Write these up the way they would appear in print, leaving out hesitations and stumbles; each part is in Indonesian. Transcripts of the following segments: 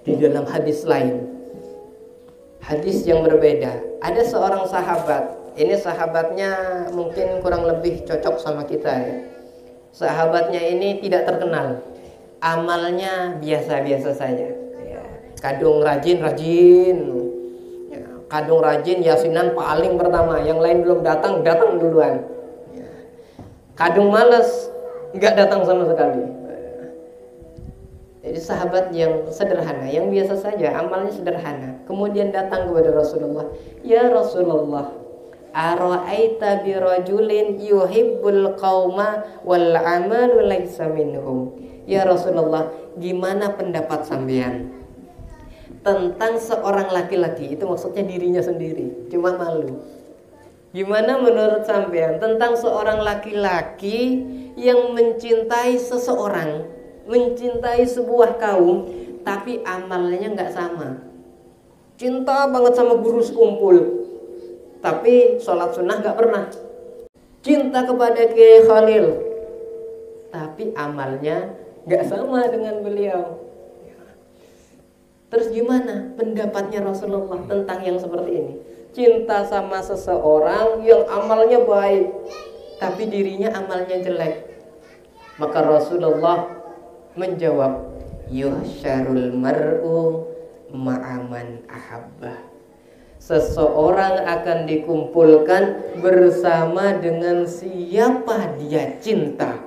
Di dalam hadis lain, hadis yang berbeda, ada seorang sahabat. Ini sahabatnya mungkin kurang lebih cocok sama kita ya. Sahabatnya ini tidak terkenal, amalnya biasa-biasa saja ya. Kadung rajin ya. Kadung rajin yasinan paling pertama, yang lain belum datang duluan ya. Kadung males nggak datang sama sekali. Jadi sahabat yang sederhana, yang biasa saja, amalnya sederhana. Kemudian datang kepada Rasulullah, "Ya Rasulullah, ara'aita bi rajulin yuhibbul qauma wal amalu laisa minhum." Ya Rasulullah, gimana pendapat sampean tentang seorang laki-laki, itu maksudnya dirinya sendiri, cuma malu. Gimana menurut sampean tentang seorang laki-laki yang mencintai seseorang, mencintai sebuah kaum, tapi amalnya nggak sama. Cinta banget sama guru sekumpul, tapi sholat sunnah nggak pernah. Cinta kepada Kiai Khalil, tapi amalnya nggak sama dengan beliau. Terus gimana pendapatnya Rasulullah tentang yang seperti ini? Cinta sama seseorang yang amalnya baik, tapi dirinya amalnya jelek. Maka Rasulullah menjawab, yuhsyarul mar'u ma'aman ahabbah. Seseorang akan dikumpulkan bersama dengan siapa dia cinta.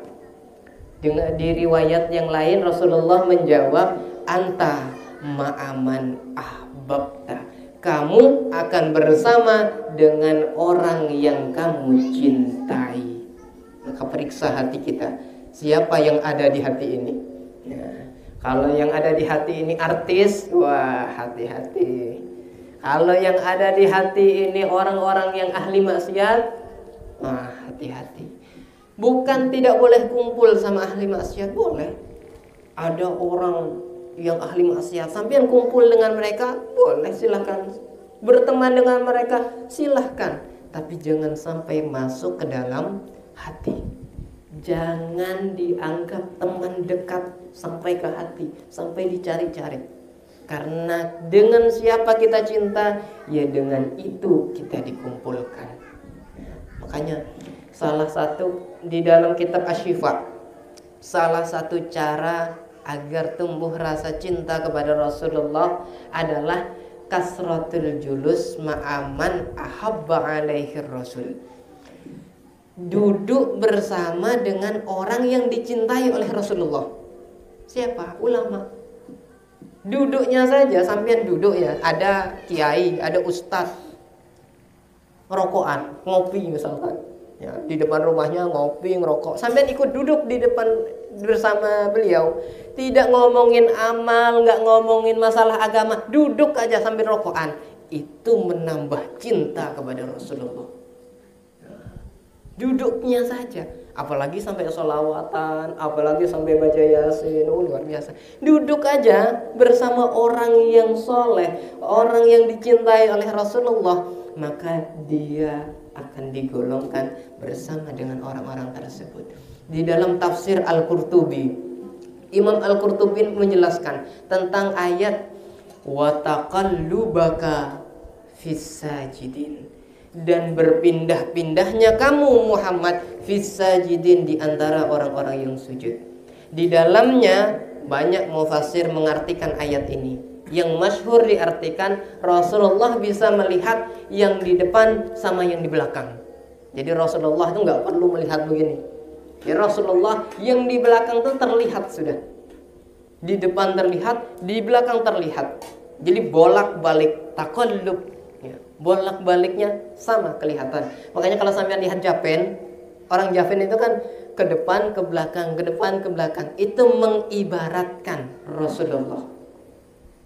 Dengan di riwayat yang lain Rasulullah menjawab, anta ma'aman ahbabta. Kamu akan bersama dengan orang yang kamu cintai. Maka periksa hati kita, siapa yang ada di hati ini ya. Kalau yang ada di hati ini artis, wah hati-hati. Kalau yang ada di hati ini orang-orang yang ahli maksiat, wah hati-hati. Bukan tidak boleh kumpul sama ahli maksiat, boleh. Ada orang yang ahli maksiat, sampean kumpul dengan mereka, boleh, silahkan. Berteman dengan mereka, silahkan. Tapi jangan sampai masuk ke dalam hati. Jangan dianggap teman dekat sampai ke hati, sampai dicari-cari. Karena dengan siapa kita cinta, ya dengan itu kita dikumpulkan. Makanya salah satu di dalam kitab Asy-Syifa, salah satu cara agar tumbuh rasa cinta kepada Rasulullah adalah kasratul julus ma'aman ahabba alaihi rasul. Duduk bersama dengan orang yang dicintai oleh Rasulullah. Siapa? Ulama. Duduknya saja, sampean duduk ya, ada kiai, ada ustadz, rokokan, ngopi misalkan ya, di depan rumahnya ngopi, ngerokok, sampean ikut duduk di depan bersama beliau, tidak ngomongin amal, nggak ngomongin masalah agama, duduk aja sambil rokokan, itu menambah cinta kepada Rasulullah. Duduknya saja, apalagi sampai sholawatan, apalagi sampai baca yasin, luar biasa. Duduk aja bersama orang yang soleh, orang yang dicintai oleh Rasulullah, maka dia akan digolongkan bersama dengan orang-orang tersebut. Di dalam tafsir Al-Qurtubi, Imam Al-Qurtubi menjelaskan tentang ayat wa taqallubaka fis sajidin, dan berpindah-pindahnya kamu Muhammad fis-sajidin, di antara orang-orang yang sujud. Di dalamnya banyak mufassir mengartikan ayat ini. Yang masyhur diartikan Rasulullah bisa melihat yang di depan sama yang di belakang. Jadi Rasulullah itu nggak perlu melihat begini. Ya, Rasulullah yang di belakang itu terlihat sudah. Di depan terlihat, di belakang terlihat. Jadi bolak-balik taqallub. Ya, bolak-baliknya sama kelihatan. Makanya kalau sampean lihat Japen, orang Japen itu kan ke depan, ke belakang, ke depan, ke belakang. Itu mengibaratkan Rasulullah.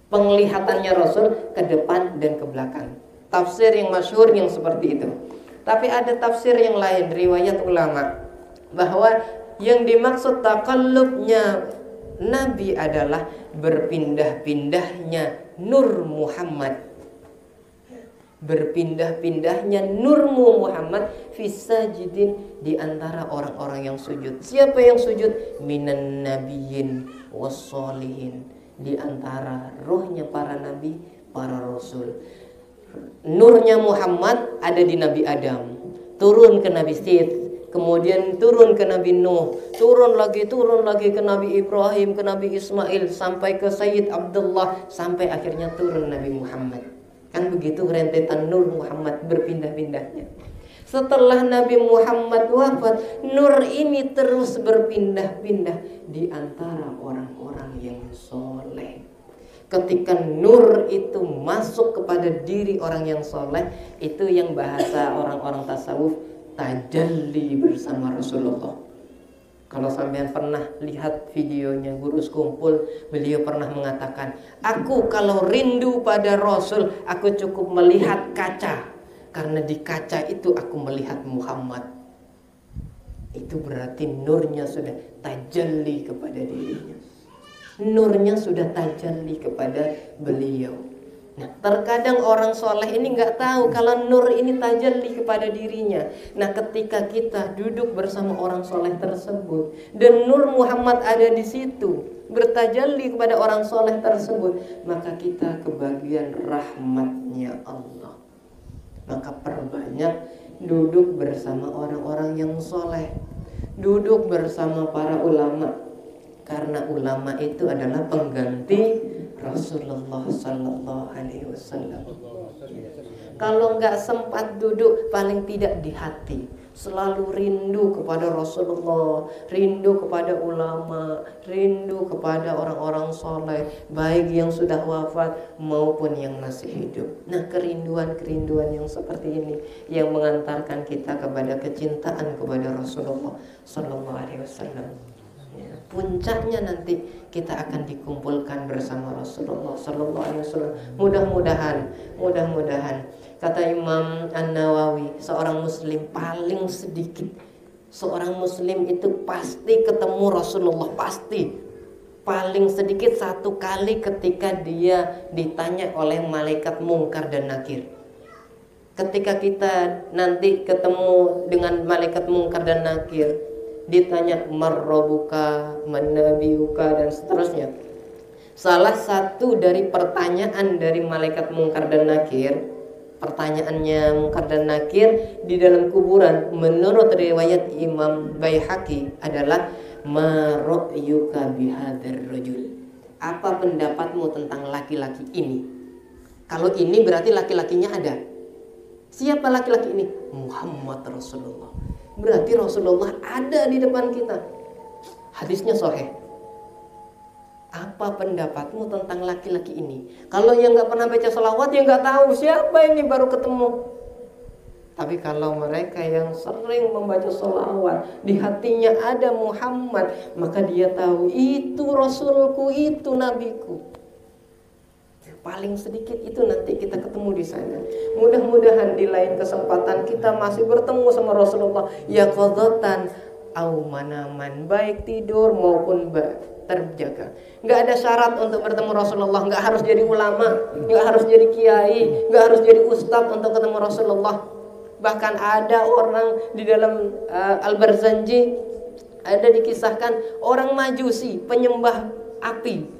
Penglihatannya Rasul ke depan dan ke belakang. Tafsir yang masyhur yang seperti itu. Tapi ada tafsir yang lain, riwayat ulama, bahwa yang dimaksud taqallubnya Nabi adalah berpindah-pindahnya Nur Muhammad. Berpindah-pindahnya nurmu Muhammad fisajidin, di antara orang-orang yang sujud. Siapa yang sujud? Minan nabiyyin wassolihin, di antara rohnya para nabi, para rasul. Nurnya Muhammad ada di Nabi Adam, turun ke Nabi Sith, kemudian turun ke Nabi Nuh, turun lagi ke Nabi Ibrahim, ke Nabi Ismail, sampai ke Sayyid Abdullah, sampai akhirnya turun Nabi Muhammad. Kan begitu rentetan nur Muhammad berpindah-pindahnya. Setelah Nabi Muhammad wafat, nur ini terus berpindah-pindah di antara orang-orang yang soleh. Ketika nur itu masuk kepada diri orang yang soleh, itu yang bahasa orang-orang tasawuf tajalli bersama Rasulullah. Kalau sampean pernah lihat videonya Guru Skumpul, beliau pernah mengatakan, aku kalau rindu pada Rasul, aku cukup melihat kaca. Karena di kaca itu aku melihat Muhammad. Itu berarti nurnya sudah tajalli kepada dirinya. Nurnya sudah tajalli kepada beliau. Nah, terkadang orang soleh ini nggak tahu kalau nur ini tajalli kepada dirinya. Nah, ketika kita duduk bersama orang soleh tersebut dan nur Muhammad ada di situ, bertajalli kepada orang soleh tersebut, maka kita kebagian rahmatnya Allah. Maka perbanyak duduk bersama orang-orang yang soleh, duduk bersama para ulama, karena ulama itu adalah pengganti Rasulullah Sallallahu Alaihi Wasallam. Kalau nggak sempat duduk, paling tidak di hati selalu rindu kepada Rasulullah, rindu kepada ulama, rindu kepada orang-orang soleh, baik yang sudah wafat maupun yang masih hidup. Nah, kerinduan-kerinduan yang seperti ini yang mengantarkan kita kepada kecintaan kepada Rasulullah Sallallahu Alaihi Wasallam. Ya, puncaknya nanti kita akan dikumpulkan bersama Rasulullah Sallallahu Alaihi Wasallam. Mudah-mudahan. Kata Imam An-Nawawi, seorang muslim paling sedikit, seorang muslim itu pasti ketemu Rasulullah, pasti. Paling sedikit 1 kali ketika dia ditanya oleh malaikat Mungkar dan Nakir. Ketika kita nanti ketemu dengan malaikat Mungkar dan Nakir, ditanya marrobuka, manabiuka, dan seterusnya. Salah satu dari pertanyaan dari malaikat Mungkar dan Nakir, pertanyaannya Mungkar dan Nakir di dalam kuburan, menurut riwayat Imam Baihaqi adalah ma ra'yuka bihadzal rajul. Apa pendapatmu tentang laki-laki ini? Kalau ini berarti laki-lakinya ada. Siapa laki-laki ini? Muhammad Rasulullah. Berarti Rasulullah ada di depan kita. Hadisnya sahih. Apa pendapatmu tentang laki-laki ini? Kalau yang nggak pernah baca sholawat, ya nggak tahu siapa ini, baru ketemu. Tapi kalau mereka yang sering membaca sholawat, di hatinya ada Muhammad, maka dia tahu itu Rasulku, itu Nabiku. Paling sedikit itu nanti kita ketemu di sana. Mudah-mudahan di lain kesempatan kita masih bertemu sama Rasulullah, ya qadatan au manaman, baik tidur maupun terjaga. Nggak ada syarat untuk bertemu Rasulullah. Nggak harus jadi ulama, nggak harus jadi kiai, nggak harus jadi ustadz untuk ketemu Rasulullah. Bahkan ada orang di dalam Al-Barzanji, ada dikisahkan orang Majusi penyembah api.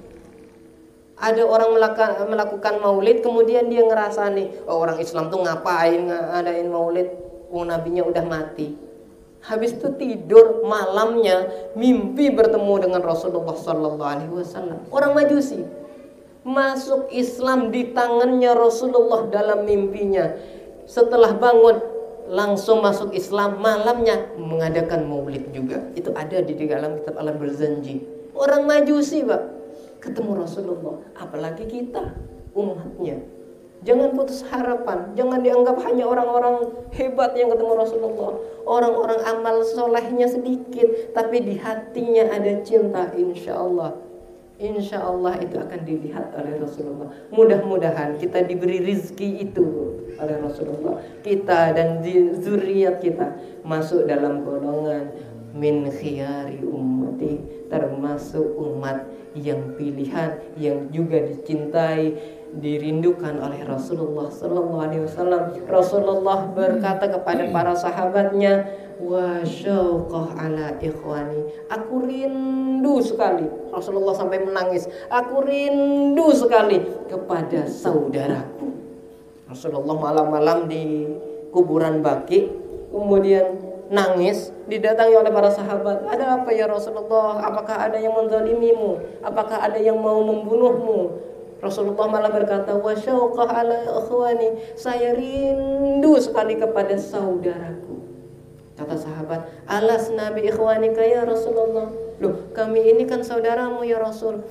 Ada orang melakukan maulid, kemudian dia ngerasa nih, oh, orang Islam tuh ngapain ngadain maulid, nabinya udah mati. Habis itu tidur, malamnya mimpi bertemu dengan Rasulullah Sallallahu Alaihi Wasallam. Orang Majusi masuk Islam di tangannya Rasulullah dalam mimpinya. Setelah bangun langsung masuk Islam, malamnya mengadakan maulid juga. Itu ada di dalam kitab Al-Barzanji. Orang Majusi, Pak, ketemu Rasulullah. Apalagi kita umatnya. Jangan putus harapan. Jangan dianggap hanya orang-orang hebat yang ketemu Rasulullah. Orang-orang amal solehnya sedikit, tapi di hatinya ada cinta. Insya Allah itu akan dilihat oleh Rasulullah. Mudah-mudahan kita diberi rizki itu oleh Rasulullah. Kita dan zuriat kita masuk dalam golongan min khiyari ummati termasuk umat yang pilihan, yang juga dicintai, dirindukan oleh Rasulullah sallallahu alaihi wasallam. Rasulullah berkata kepada para sahabatnya, wa syauqah ala ikhwani, aku rindu sekali. Rasulullah sampai menangis, aku rindu sekali kepada saudaraku. Rasulullah malam-malam di kuburan Baqi, kemudian nangis, didatangi oleh para sahabat. Ada apa ya Rasulullah? Apakah ada yang menzalimimu? Apakah ada yang mau membunuhmu? Rasulullah malah berkata, wa syauqah ala ikhwani, saya rindu sekali kepada saudaraku. Kata sahabat, alas nabi ikhwanika ya Rasulullah. Loh, kami ini kan saudaramu ya Rasul.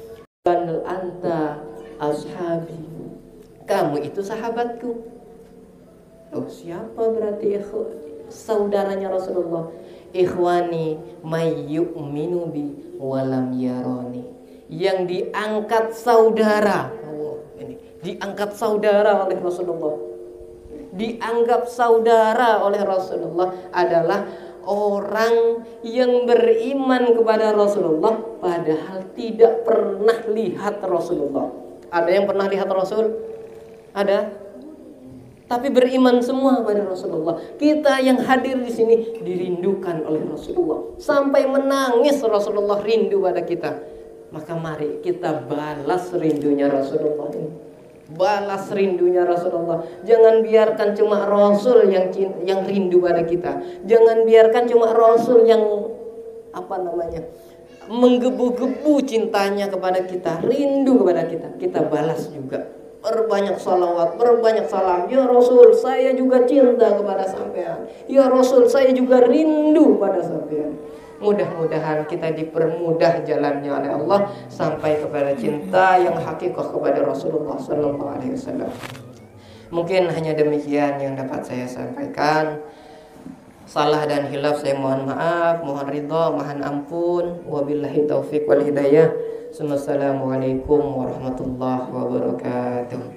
Bal anta ashabi, kamu itu sahabatku. Loh, siapa berarti saudaranya Rasulullah? Ikhwani may yu'minu bi walam yarani, yang diangkat saudara. Ini diangkat saudara oleh Rasulullah. Dianggap saudara oleh Rasulullah adalah orang yang beriman kepada Rasulullah padahal tidak pernah lihat Rasulullah. Ada yang pernah lihat Rasul? Ada. Tapi beriman semua pada Rasulullah. Kita yang hadir di sini dirindukan oleh Rasulullah. Sampai menangis Rasulullah rindu pada kita. Maka mari kita balas rindunya Rasulullah ini. Balas rindunya Rasulullah. Jangan biarkan cuma Rasul yang rindu pada kita. Jangan biarkan cuma Rasul yang menggebu-gebu cintanya kepada kita, rindu kepada kita. Kita balas juga. Berbanyak salawat, berbanyak salam. Ya Rasul, saya juga cinta kepada sampean. Ya Rasul, saya juga rindu pada sampean. Mudah-mudahan kita dipermudah jalannya oleh Allah sampai kepada cinta yang hakikah kepada Rasulullah sallallahu alaihi wasallam. Mungkin hanya demikian yang dapat saya sampaikan. Salah dan hilaf saya mohon maaf, mohon ridha, mohon ampun. Wabillahi taufik wal hidayah. Assalamualaikum warahmatullahi wabarakatuh.